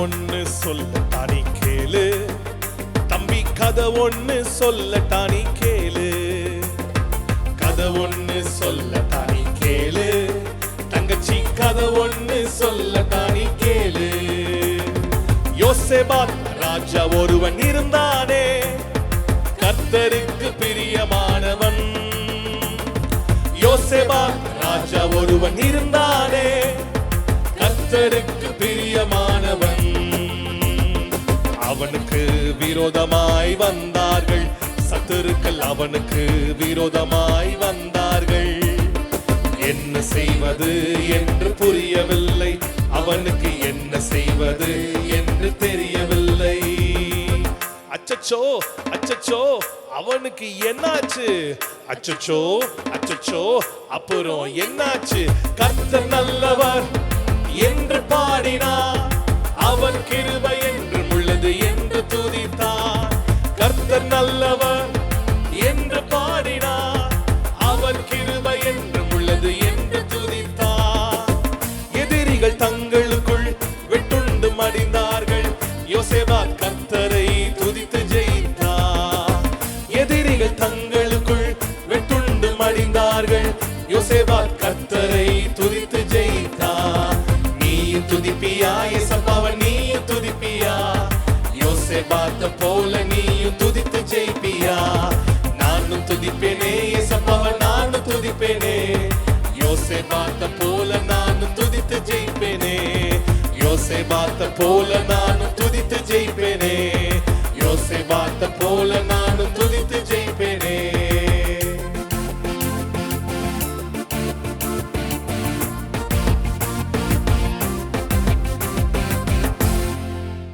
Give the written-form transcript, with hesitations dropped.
ஒண்ணு சொல்லட்டானி கேளு தம்பி, கதை ஒண்ணு சொல்லட்டானி கேளு. கதை ஒண்ணு சொல்லட்டானி கேளு தங்கச்சி, கதை ஒண்ணு சொல்லட்டானி கேளு. யோசேபாத் ராஜா ஒருவன் இருந்தானே, கர்த்தருக்கு பிரியமானவன். யோசேபாத் ராஜா ஒருவன் இருந்தானே, கர்த்தருக்கு பிரியமானவன். அவனுக்கு விரோதமாய் வந்தார்கள் சத்துருக்கள், அவனுக்கு விரோதமாய் வந்தார்கள். என்ன செய்வது என்று புரியவில்லை, அவனுக்கு என்ன செய்வது என்று தெரியவில்லை. அச்சச்சோ அச்சச்சோ, அவனுக்கு என்னாச்சு? அச்சச்சோ அச்சச்சோ, அப்புறம் என்னாச்சு? கர்த்தர் நல்லவர் என்று பாடினார், அவர் கிருபை என்றும் உள்ளது என்று துதித்தார். கர்த்தர் நல்லவர் என்று பாடினார், அவர் கிருபை என்றும் உள்ளது என்று துதித்தார். எதிரிகள் தங்களுக்குள் வெட்டுண்டு மடிந்தார்கள், யோசேபாத் கர்த்தரை துதித்து ஜெயித்தார். எதிரிகள் தங்களுக்குள் வெட்டுண்டு மடிந்தார்கள், யோசேபாத் கர்த்தரை துதித்து ஜெயித்தார். நீயும் துதிப்பியா ஏசப்பாவை, நீயும் துதிப்பியா? யோசேபாத்த போல நீயும் துதித்து ஜெயிப்பியா? நானும் துதிப்பேனே ஏசப்பாவை, நானும் துதிப்பேனே. யோசேபாத்த போல நானும் துதித்து ஜெயிப்பேனே. யோசேபாத்த போல நானும் துதித்து ஜெயிப்பேனே. யோசேபாத்த போல